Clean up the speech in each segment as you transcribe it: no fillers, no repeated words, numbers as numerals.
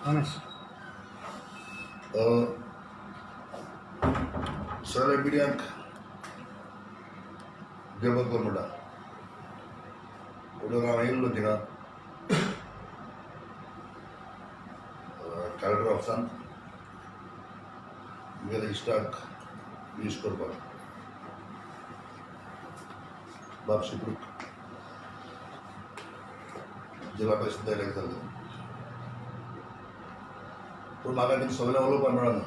Honest. सगळ्या पिढ्यांक देवत कोण म्हणटा उडोवन हांव येयल्लो थिंगा कलेक्टर ऑफिसान म्हगेल्या इश्टाक विश करपाक बाब शिपरूक जिल्हा परिशद इलेक्ट जाल्लो पूण म्हाका थिंग सगळें उलोवपाक मेळना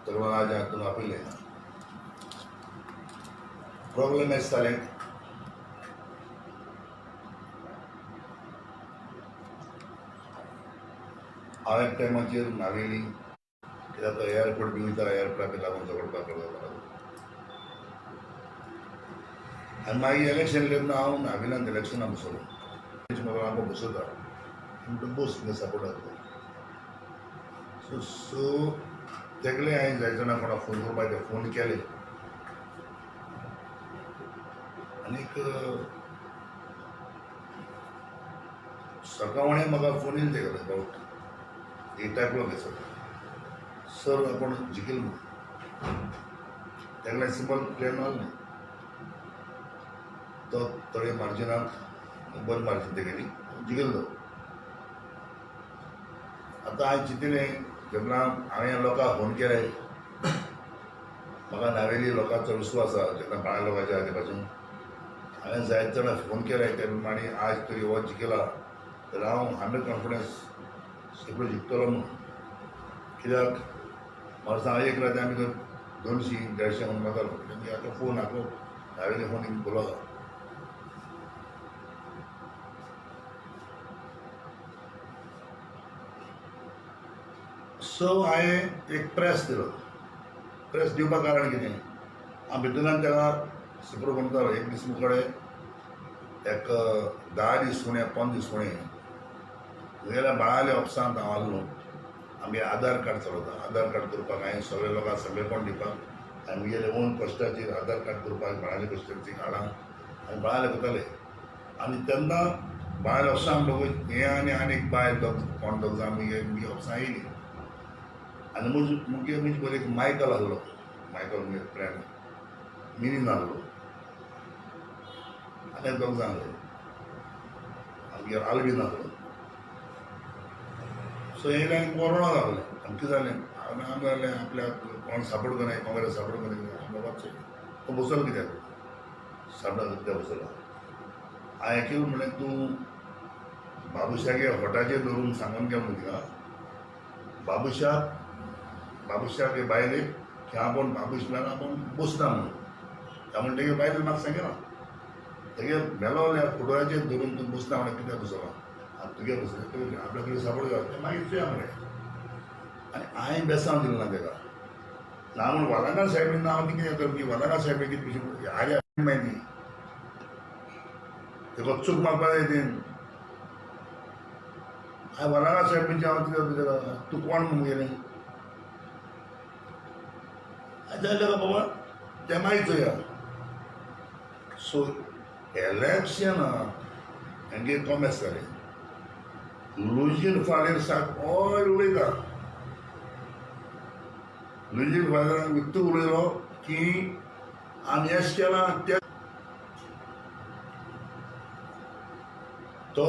तर म्हाका आज हातून आपयलें प्रॉब्लेम एस जालें हांवें टायमाचेर नावेली कित्याक तो एअरपोर्ट बी वयता एअरपोर्टाक लागून झगडपाक लागलो आनी मागीर इलेक्शन तेन्ना हांव नाविलांत इलेक्शनाक बसलो म्हाका आमकां बसयता म्हणटा बस तुका सपोर्ट जाता सो तेगले हांवें जाय जाणां कोणाक फोन करपाक ते फोन केले आनीक सकाळी म्हाका फोन येयले तेगेले अबावट 8 o'clock सर आपण जिखील म्हणून तेगलें सिंपल प्लेन आहलें तो थोडे मार्जिनाक बरें मार्जिन तेगेली जिखिल्लो आतां हांवें चिंतिलें जेन्ना हांवें लोकांक फोन केले म्हाका नावेली लोकांचो विश्वास आसा जेन्ना बाळा लोकांच्या हाते पासून हांवें जायते जाणां फोन केले ते प्रमाणे आज तरी हो जिखला तर हांव 100 कॉन्फिडन्स सगळो जिखतलो म्हणून कित्याक म्हाका सांग एक राती आमी 200-150 म्हणून मारतालो आतां फोन आतां नावेली फोन बोलो सो हांवें एक प्रेस दिलो प्रेस दिवपाक कारण कितें हांव भितरल्यान तेका सुप्रो म्हणटालो एक दीस मुखाडे एक 10 दीस फुडें 5 दीस फुडें म्हगेल्या बाळाल्या ऑफिसांत हांव आहलो आमगे आधार कार्ड चलयता आधार कार्ड करपाक हांवें सगळे लोकांक सगळेपण दिवपाक आनी म्हगेले ओन कश्टाचेर आधार कार्ड करपाक बाळाल्या कश्टाचेर हाडां आनी बाळाले करताले आनी तेन्ना बाळाल्या ऑफिसान दोग हें आनी एक बायल कोण दोग जाण म्हगे ऑफिसान येयली आनी मुगे बरें एक मायकल आहलो मायकल म्हगे फ्रेंड मिनीन आहलो आनी दोग जाण आहले आमगे आल्बीन आहलो सो येयले आनी कोरोना जालें आनी कितें जालें आमी जालें आपल्याक कोण सपोर्ट करना काँग्रेस सपोर्ट करना बाबा तो बसलो कित्याक साबणा कित्याक बसलो हांवें केलें म्हणलें तूं बाबुशागे हॉटाचेर धरून सांगून गेलो न्हू तिका बाबुशाक हे बायलेक की आपूण बाबुशल्यान आपूण बसना म्हणून त्या म्हणटा तेगे बायलेन म्हाका सांगना तेगे मेलो फोटोचेर धरून तूं बसना म्हणल्यार कित्याक बसलो आतां तुगे बसले आपल्या कडेन सपोर्ट जाता मागीर चुया म्हणलें आनी हांवें बेसांव दिलें ना तेका ना म्हूण वालांगा सायबीन हांव कितें करपी वालांगा सायबीन कितें पिशें आर्या माहिती तेका चूक मारपा जाय तें हांवें वालांगा सायबीनचें हांव कितें तेका तूं कोण म्हणून गेलें जाल्यार बाबा तें मागीर चोया सो इलेक्शना हेंगे कॉमेस जालें लुजीन फालेर साक ऑयल उडयता लुजीन फालेराक विकतो उडयलो की आमी एश केलां ते तो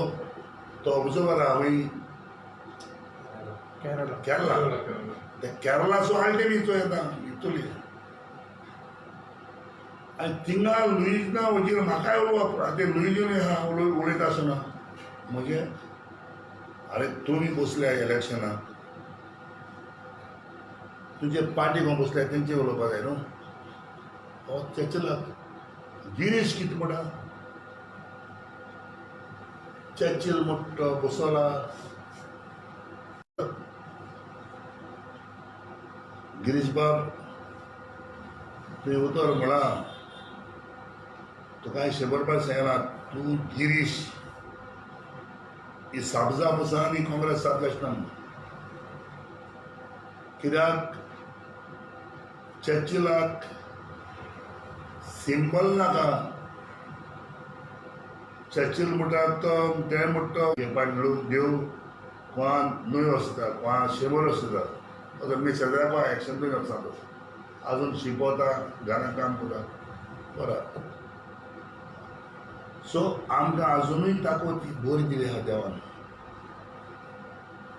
ऑब्जर्वर आहा खंय केरला ते केरलाचो आल्टिमेट येता इतली आनी थिंगा लुईजना वचीर म्हाकाय उलोवप ते लुईजून उलयता आसतना म्हणजे अरे तुमी बसल्या इलेक्शनाक तुजे पार्टी कोण बसल्या तेंचे उलोवपाक जाय न्हू हो चर्चिलाक गिरीश कितें म्हणटा चर्चिल मोठो बसला गिरीश बाब तुवें उतर म्हणा तुका हांवें 100 रुपया सांगला तूं गिरीश ही साबजा बसा आनी काँग्रेसांत लायतना कित्याक चर्चिलाक सिंबल नाका चर्चिल म्हणटा तो ते म्हणटा देव कोणा नुय वचता कोणा शेवर वचता तर मी शेजाऱ्या एक्शन तुवें वचना अजून शिकवता घरांत काम करता बरं सो आमकां अजुनूय ताकद बरी दिली आहा देवान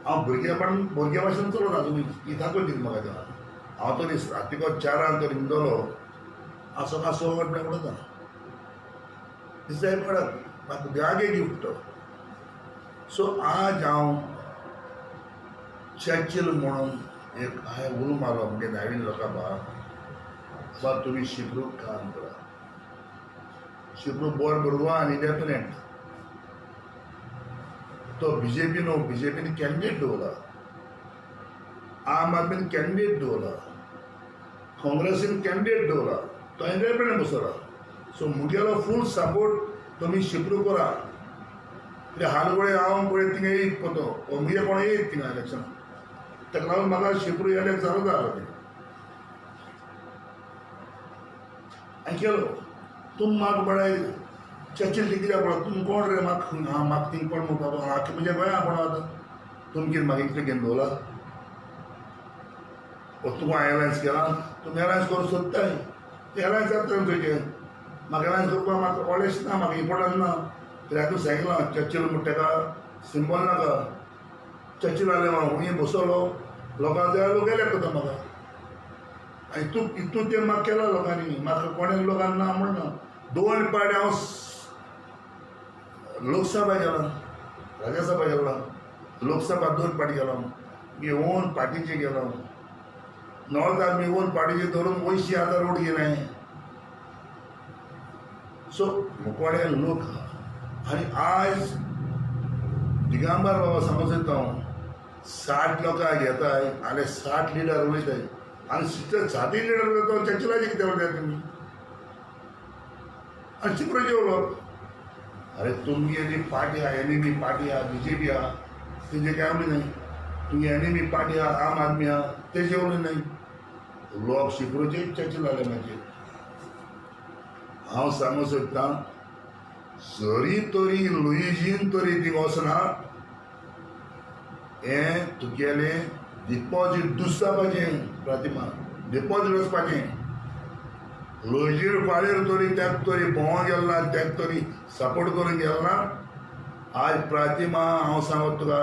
हांव भुरगे भाशेन चलत अजुनूय ही ताकद दिली म्हाका देवान हांव तरी रातीको 4 तरी न्हिदलो हांव सकाळ 6 वरां उठता दिसाय पडत म्हाका देवागे गिफ्ट तो सो आज हांव चर्चिल म्हणून एक हांवें उलो मारलो म्हणजे 10 लोकां बा तुमी शिकरूक काम करा शिकरू बोर बरोवा आनी इंडिपेंडेंट तो बीजेपीन कॅन्डिडेट दवरला आम आदमीन कॅन्डिडेट दवरला काँग्रेसीन कॅन्डिडेट दवरला तो इंडिपेंडेंट बसला सो मुगेलो फूल सपोर्ट तुमी शिकरू करा कित्याक हालगोळे हांव पळय थिंगा येयत पतो मुगे कोण येयत थिंगा इलेक्शन ताका लागून म्हाका शिकरू इलेक्ट जालो हांवें केलो तुम म्हाका पळय चर्चील कित्याक पळय तुम कोण रे म्हाका थिंग कोण म्हणटा आख्खे म्हणजे गोंया कोण आतां तुमी कितें म्हाका इतलें घेवन दवरला तुका एलायन्स केला तुमी एलायन्स करूंक सोदताय एलायन्स जाता तुजें म्हाका एलायन्स करपाक म्हाका कॉलेज ना म्हाका इम्पोर्टंट ना कित्याक तूं सांगलां चर्चील म्हणटा ताका सिंबल नाका चर्चील जालें हांव खूंय बसलो लोकांक जाय लोक एलेक्ट करता म्हाका आनी तूं हितून तें म्हाका केला लोकांनी म्हाका कोणें लोकांक ना म्हणना 2 पावटी हांव लोकसभा गेला राज्यसभा गेला लोकसभा 2 पावटी गेलो मी ओन पार्टीचे गेलो नॉर्थ मी ओन पार्टीचे धरून 80,000 रोड गेले सो कोणे लोक आनी आज दिगंबर बाबा समज हांव 60 लोकां घेताय आनी 60 लिडर उलयताय आनी 60 लिडर तो चर्चिलाचे कितें उलयता तुमी आनी चिप्रो जेवलो अरे तुमगे एनी पार्टी आहा एनएमी पार्टी आहा बीजेपी आहा तेजे काय उलय नाही तुमगे एनएमी पार्टी आहा आम आदमी आहा तेजे उलय नाही लोक शिप्रोचे चर्चा जाले म्हाजे हांव सांगूंक सोदतां जरी तरी लुईजीन तरी थिंग वचना हें तुगेलें डिपॉजीट दुसपाचें प्रतिमा डिपॉजीट वचपाचें लुईजीर फाळेर तरी त्याक तरी भोंवो गेलना त्याक तरी सपोर्ट करून गेलना आज प्रतिमा हांव सांगत तुका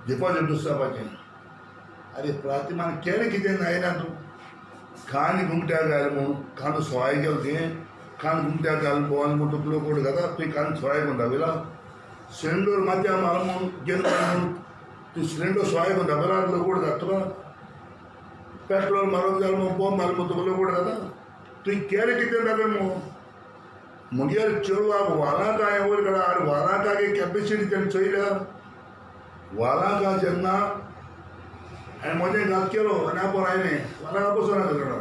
डिपॉजीट दुसपाचें अरे प्रतिमान केलें कितें जायना तूं खांड घुमट्याक घाल म्हूण खांड सोय गेल तें खांड घुमट्याक घाल बोवाल म्हूण तुका कोण घाता तुवें खांड सोय करून दाखयला सिलिंडर माथ्या मार म्हूण गेल म्हणून तूं सिलिंडर सोय करून दाखयला लोकोड घात तुका पेट्रोल मारूंक जाल म्हूण बॉम्ब मार म्हूण तुका लोकोड घाता तुवें केलें कितें दाखय म्हूण मुगेर चेडवाक वालाक हांवें वयर काडला आनी वालाक कॅपेसिटी तेणें चयल्या वालाक जेन्ना हांवें मदें घात केलो आनी हांव आयलें वालाका बसून घरा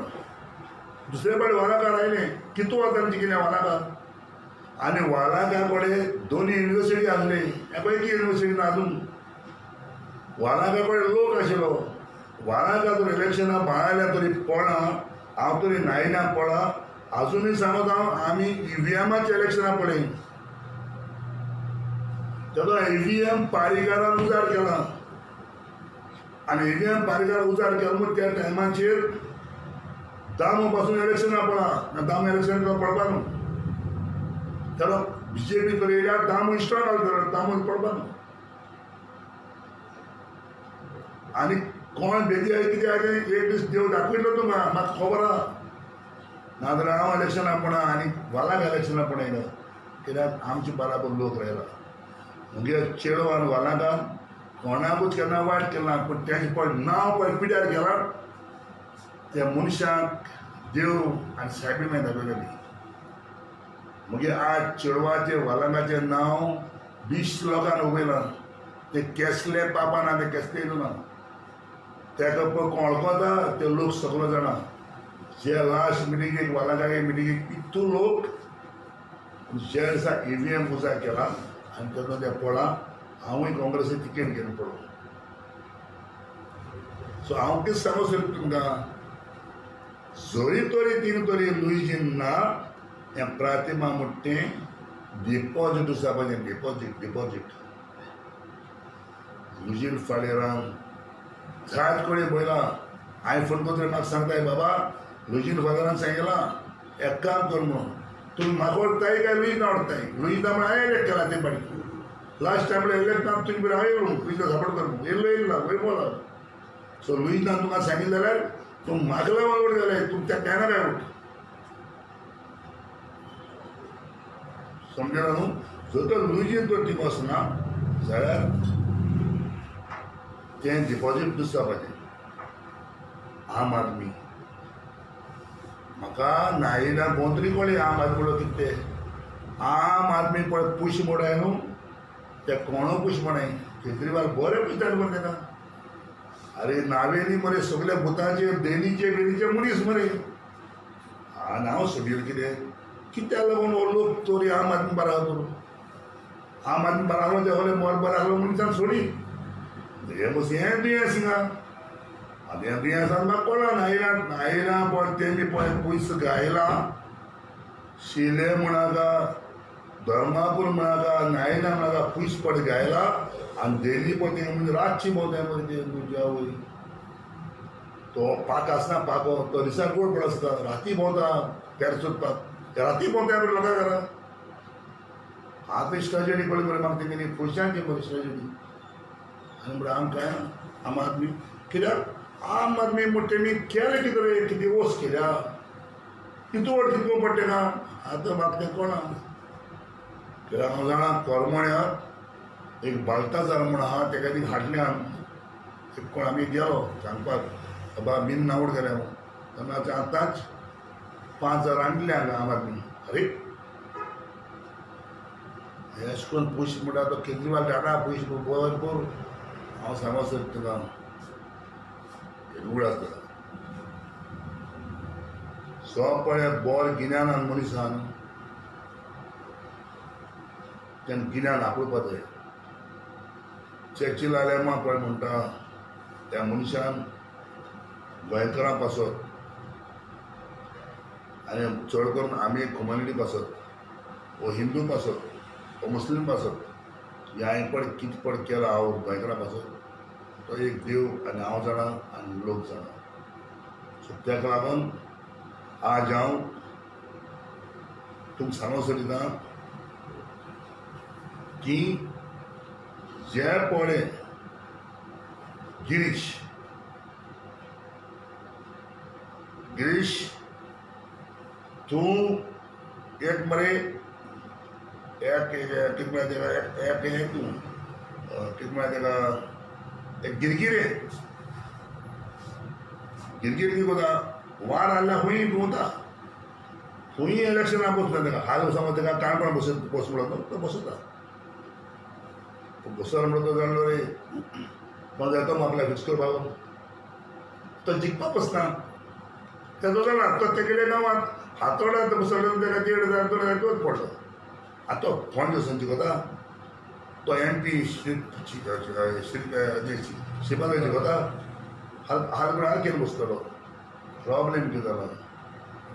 दुसरे फावटी वालाकार आयलें कितू वता आमचें कितें वालाका आनी वालाका कडेन 2 युनिवर्सिटी आसली एकी युनिवर्सिटी ना अजून वालाका कडेन लोक आशिल्लो वालाका जर इलेक्शना भायल्या तरी पळना हांव तरी नायना पळा अजूनय सांगत हांव आमी ईव्हीएमाचें इलेक्शनां पळय तेदो ईव्हीएम पारीकारान उजार केला आनी ईव्हीएम पारीकार उजार केलो म्हूण त्या टायमाचेर दामो पासून इलेक्शनां पळा दाम इलेक्शन पडपा न्हू तेदो बीजेपी तरी येयल्या दाम इन्स्टॉल जालो दाम पडपा न्हू आनी कोण बेगी कितें आहा तें एक दीस देव दाखयतलो तुमकां म्हाका खबर आहा नाजाल्यार हांव इलेक्शनां पळय आनी वालाक इलेक्शनां पळयना कित्याक आमचे बराबर लोक रावला मुगे चेडवान वालाकान कोणाकूच केन्ना वायट केलें ना पूण तेजें पळय नांव पळय पिड्यार केलां त्या मनशाक देव आनी सायबी मागीर दाखयलेली मुगे आज चेडवाचें वालांगाचें नांव 20 लोकांन उबयलां ते केसले पापा ना ते केसले येयलो ना तेका पळय कोळकोता ते लोक सगळो जाणा जे लास्ट मिटिंगेक वालांगाचे मिटिंगेक इतू लोक जे दिसा ईव्हीएम उजार केला आनी तेन्ना ते पळा हांवूय काँग्रेसीक तिकेट घेवन पळोवं सो हांव कितें सांगूंक सोदता तुमकां जरी तरी तीन तरी लुईजीन ना हें प्रतिमा म्हणटा तें डिपॉजीट जावपाचें डिपॉजीट लुजीन फाल्यां रावन जायत कडेन पळयलां. हांवें फोन करून म्हाका सांगताय बाबा लुजीन फादरान सांगलां एक काम कर म्हणून तुमी म्हाका वळखताय काय लुईजना वळखताय. लुईजना म्हण हांवें इलेक्ट केला ते पाटी लास्ट टायम इलेक्ट ना तुमी बरें हांवें येयलो लुईजना सपोर्ट कर म्हणून येयलो येयला वयर बोला. सो लुईजना तुमकां सांगितलें जाल्यार तूं म्हाका लागून वोट घालय तुमी त्या कॅनरा वोट समजला न्हू. जर तर लुईजीन जर टीम आसना जाल्यार तें डिपॉजीट दुसऱ्या जावपाचें. आम आदमी म्हाका नायिना बोंद्री कळ्ळी आम आदमी म्हणल्यार कितें तें. आम आदमी पळय पुश मोडाय न्हू ते कोणो पुश म्हणाय केजरीवाल बरें पुशतात मरे तेका. अरे नावेली मरे सगळे बुथाचे देनीचे बेनीचे मनीस मरे. आनी हांव सोडील कित्याक लागून हो लोक चोरी आम आदमी बारा करूं. आम आदमी बारा आहलो ते होले मोर बरें आहलो मनशान सोडी हे बस हें दुयेंस हिंगा. आतां हें दुयेंसान म्हाका कळना नायिना पळय तेमी पळय पयस गायला शिले म्हणाका धर्मापूर म्हणाका नायिना म्हणाका पयस पड गायला आनी डेली पळय ते म्हणजे रातची भोंवताय मरे ते तुज्या वयर. तो पाक आसना पाको तो दिसाक गोड पड आसता राती भोंवता पेर सोदपाक राती भोंवताय मरे लोकां घरा. आतां स्ट्रॅजडी कळ्ळी मरे म्हाका तेंगेली पयशांची मरे स्ट्रॅजडी. आनी म्हणल्यार आमकां आम आदमी कित्याक आम आदमी म्हणटा तेमी केलें कितें रे कितें वस केल्या कितू वोट कितको पडटा तेका आतां म्हाका तें कळना. कित्याक हांव जाणा कोरमोण्याक एक बालताजार म्हूण आहा तेका ती हाडल्यान एक कोण आमी गेलो सांगपाक बाबा बीन नावड केल्या म्हणून आतां आतांच 5,000 हाडले हांगा आम आदमी. अरे अशें करून पयशे म्हणटा तो केजरीवाल धाडा पयशे भरपूर. हांव सांगो सर तुका उगड आसता सो पळय बोर गिन्यान मनीस आहा न्हू तेन्ना गिन्यान आपळोवपा जाय. चर्चिल आलेमा पळय म्हणटा त्या मनशान गोंयकारां पासत आनी चड करून आमी कम्युनिटी पासत वो हिंदू पासत वो मुस्लीम पासत हे हांवें पळय कितें पळय केलां हांव गोंयकारां पासत तो एक देव आनी हांव जाणा आनी लोक जाणा. सो तेका लागून आज हांव तुमकां सांगूंक सोदिता की जे पळय गिरीश तूं एक मरे एक कितें म्हळ्या तेका एक तूं कितें म्हळ्या तेका एक गिरगिरे कितें कोता वार हाडल्या खूंय भोंवता खूंय इलेक्शनाक बसता तेका हाल समज तेका काणकोण बस म्हणून तो बसता बसर म्हणून तो जाणलो रे तो येतो आपल्याक फिक्स करपाक तो जिखपाक बसना तेजो जाणा तो तेगेल्या गांवांत हातोड्यांत बसलो तेका 1,500 2,000 पडलो. आतां तो फोंड संची कोता तो MP शिपाला जिखता हाल हाल केलो बसतलो. प्रॉब्लेम कितें जालो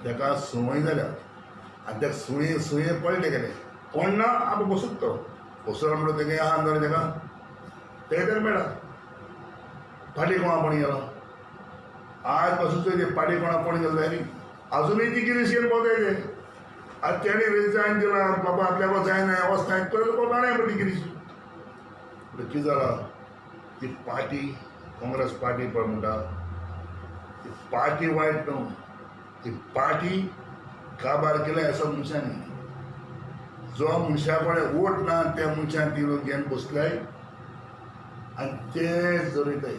तेका संवय जाल्या आनी त्या सुये पळय तेगेलें कोण ना आपूण बसूत तो बसलो म्हणून तेगे आहा जाल्यार तेका तेका मेळा पाटी कोणापणी गेलो. आज पासून ते पाटी कोणापणी गेलो जाय न्ही अजुनूय ती गिरीश येवन बोलताय ते आज तेणी रिजायन दिला बाबा आपल्याक जायना अवस्था तर कोण जाणाय म्हणटी गिरीश कितें जालां ती पार्टी काँग्रेस पार्टी पळय म्हणटा ती पार्टी वायट न्हू ती पार्टी काबार केल्या अशा मनशांनी जो मनशा कडेन वोट ना त्या मनशान ती लोक घेवन बसल्याय आनी ते जरयताय.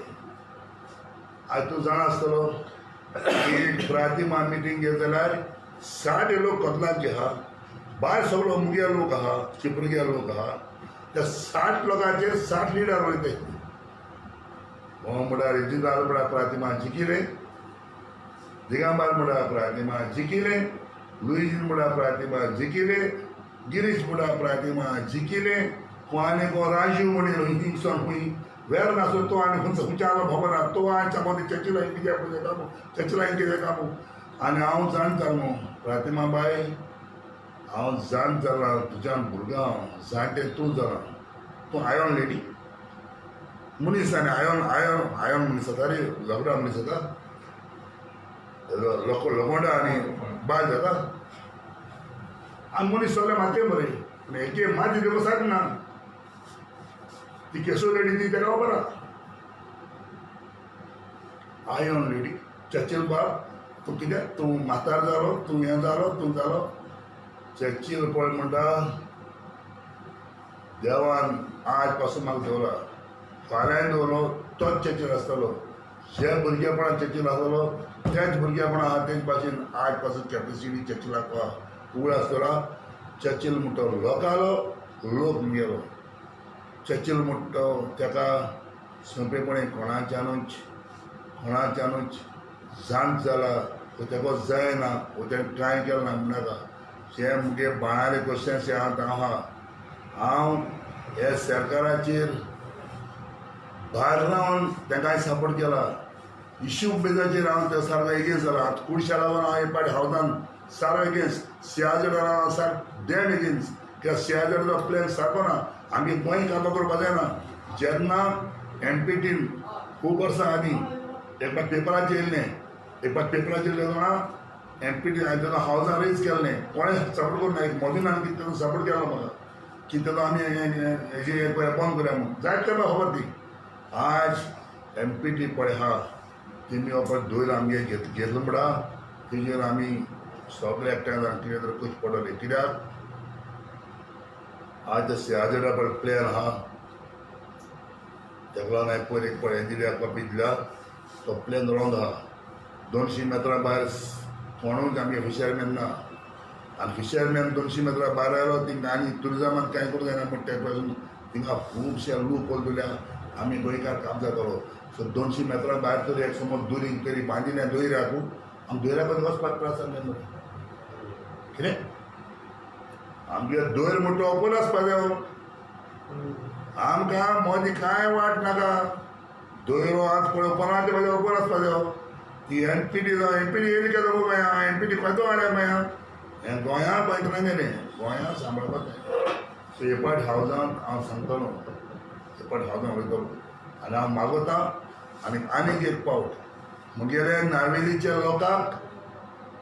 आज तूं जाणा आसतलो की प्रातिमा मिटींग घेत जाल्यार 60 लोक कदलांचे आहा भायर सगळो मुगे लोक आहा चिपरगे लोक आहा त्या 60 लोकांचेर 60 लिडर वयताय. हो म्हळ्यार रेजिंद्राल म्हळ्यार प्रातिमा जिखिले दिगंबर म्हळ्यार प्रातिमा जिखिले लुईजीन म्हळ्यार प्रातिमा जिखिले गिरीश म्हळ्यार प्रातिमा जिखिले आनी को राजीव म्हणून हिंगसून खूंय वेर नासलो तो आनी खंयच्या आलो खबर ना तो आनी मदीं चर्ची लायन कित्याक पळय कामू चर्ची लायन कित्याक कामू आनी हांव जाणटा न्हू प्रातिमा बाय हांव जाण जाला तुज्यान भुरगां जाणटे तूं जाला तूं आयरन लेडी मनीस आनी आयोन मनीस जाता रे लॉकडावन मनीस जाता लोखंड आनी बाल जाता आनी मनीस सगळे मातये बरे पूण हेचे माती देव सारना ती केसो लेडी ती तेका खबर आयोन लेडी चर्चिल बाब तूं कित्याक तूं म्हातार जालो तूं हें जालो तूं जालो चर्चिल पळय म्हणटा देवान आज पासून म्हाका दवरला फाल्यां दवरलो तोच चर्चील आसतलो जे भुरगेपणान चर्चील आसतलो तेच भुरगेपणां आहा तेच भाशेन आज पासून कॅपेसिटी चर्चिलाक उगड आसतलो चर्चील म्हणटा लोकालो लोक मुगेलो चर्चील म्हणटा तेका सोंपेपणी कोणाच्यानूच जाणट जाला वो तेका जायना वो तेणें ट्राय केलो ना म्हणनाका जे मुगे बाळाले क्वेश्चन्स जे आहा हांव हे सरकाराचेर भायर रावन तांकां सपोर्ट केला इश्यू बेजाचेर हांव त्या सारको एगेन्स्ट जाला आतां कुडशा लागून हांव एक पाटी हावजान सारको एगेन्स्ट सियाजोडार हांव सारको डॅम एगेन्स्ट कित्याक सियाजोडाचो प्लॅन सारको ना आमगे गोंय काबां करपा जायना जेन्ना एमपीटीन खूब वर्सां आदी एक पाट पेपराचेर येयल्लें एक पाट पेपराचेर तेन्ना एमपीटी हांवें तेन्ना हावजान रेज केल्लें कोणें सपोर्ट करूं ना एक मोदीनान तेन्ना सपोर्ट केलो म्हाका की तेन्ना आमी हेजे बंद करया म्हणून जायत तेन्ना खबर ती आज एमपीटी पळय आहा तेमी हो पळय दोयर आमगे घेतलो म्हणटा तेजेर आमी सगळे एकठांय जावन कितें तरी करचें पडटलें कित्याक आज सियाजोडा पळय प्लेन आहा तेका लागून हांवें पयर एक पळय हें दिल्या कॉपी दिल्या तो प्लेन रावंड आहा 200 मेत्रां भायर कोणूच आमगे फिशरमॅन ना आनी फिशरमॅन 200 मेत्रां भायर आयलो थिंगा आनी टुरिजमांत कांय करूं जायना पूण ते पासून थिंगा खुबशे लूप होल दिल्या आमी गोंयकार काम जातलो सो 200 मेत्रां भायर तरी एक समज दुरी तरी बांदिल्या दोयऱ्याकू आमी दोयऱ्या बद्दल वचपाक त्रास जाले कितें आमगे दोयर म्हणटा ओपन आसपा जायो आमकां मोदी कांय वाट नाका दोयरो आज पळय ओपनाचे बद्दल ओपन आसपा जायो ती एनपीटी येयली केलो मागीर एनपीटी खंयचो हाडल्या मागीर हें गोंया पळय गेलें गोंया सांबाळपाक जाय सो हे पाट हावजान हांव सांगतलो हे पाट हावजान वयतलो आनी हांव मागोता आनीक एक पावट मुगेले नावेलीच्या लोकांक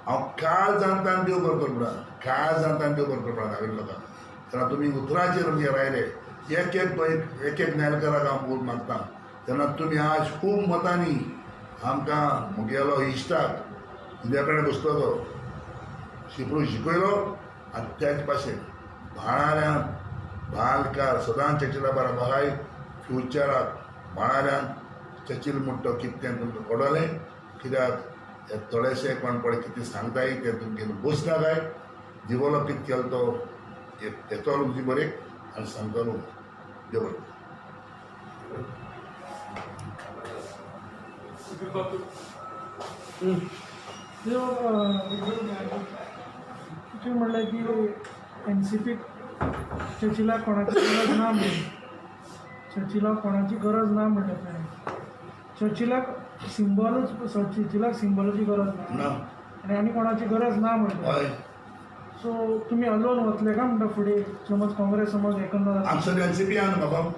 हांव काळ जाणटान देव बरो करपा काळ जाणटान देव बरो करपा नावेली लोकांक तेन्ना तुमी उतराचेर मुगे रायले एक न्यायकाराक हांव वोट मागता तेन्ना तुमी आज खूब मतांनी आमकां मुगेलो इश्टाक कित्या कडेन बसतलो शिपरू शिकयलो आनी त्याच भाशेन भाणाऱ्यान भालकार सदांच चर्चिला बरा बहाय फ्युचराक भाणाऱ्यान चर्चील म्हणटा कितें तें तुमकां कळटलें कित्याक हे थोडेशे कोण पळय कितें सांगताय ते तुमगे बसना काय डिवलप कितें केलो तो येतो तुमची बरें आनी सांगतलो देव बरें तुमी म्हणलें की एनसीपी चर्चिलाक कोणाची गरज ना म्हणून चर्चिलाक कोणाची गरज ना म्हणलें ताणें चर्चिलाक सिंबॉलाची गरज ना आनी कोणाची गरज ना म्हणलें सो तुमी अलोन वतले का म्हणटा फुडें समज काँग्रेस समज एकंदर आमचो एनसीपी आहा न्हू बाबा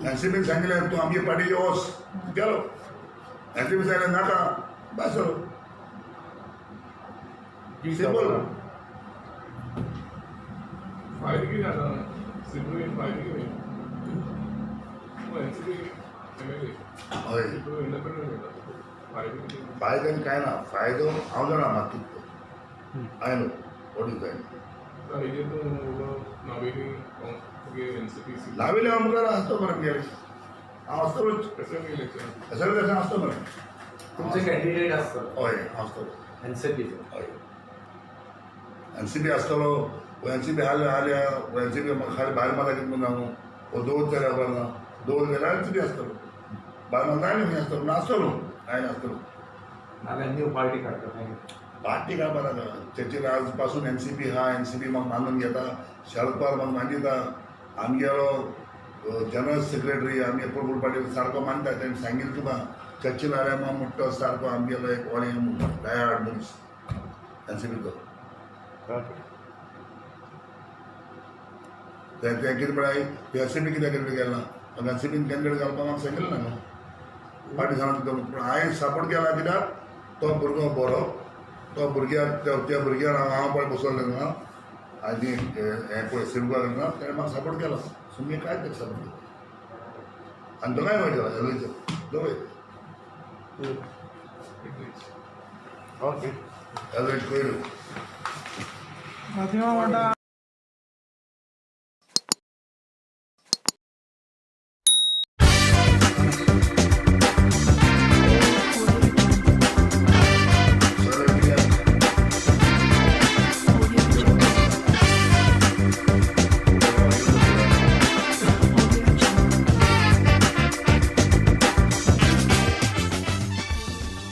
एनसीपीन सांगलें तूं आमगे पार्टीचे वच गेलो एनसीपी सांगलें नाका बस सिंपल फायदे कितें जाता सिंपल फायदे कितें एनसीपी एमएलए हय इंडिपेंडंट जाता फायदे कितें फायद्यान कांय ना फायदो हांव जाणा म्हाका कितें I know what is that हेजेर तूं नावेली एनसीपी नावेली हांव मुखार आसता मरे मुगेले हांव आसतलोच असेंब्ली इलेक्शन असेंब्ली आसता मरे तुमचे कॅन्डिडेट आसतलो हय आसतलो एनसीपीचो हय एनसीपी आसतलो एनसीपी हाल्या एनसीपी खाली भायर माता कितें म्हणून हांव वो दोन जाल्यार खबर ना दोन जाल्यार एनसीपी आसतलो भायर माता जाय न्ही आसतलो नासतलो हांवें आसतलो नाल्यार न्यू पार्टी काडटा पार्टी काय बरं का त्याची आजपासून एनसीपी हा एनसीपी मग मानून घेता शरद पवार मग मानिता आमगेलो जनरल सेक्रेटरी आमी प्रफुल्ल पाटील सारको मानता तेणें सांगिल्लें तुका चर्चील आल्या मग म्हणटा सारको आमगेलो एक व्हडे डायहार्ड मनीस एनसीपीचो ते कितें म्हळ्यार एनसीपी कित्याक गेलना एनसीपीन कॅन्डिडेट घालपाक म्हाका सांगिल्लें ना न्हू पार्टिसानांक पूण हांवें सपोर्ट केला कित्याक तो भुरगो बरो तो भुरग्याक त्या भुरग्यार हांव पळय बसवलें ना आनी हें पळय सिल्वर ना तेणें म्हाका सपोर्ट केलो सो मी काय तेका सपोर्ट केलो आनी तो काय मेळटा एलवेचो दवय ओके एलवेच पयलू फातिमा वाडा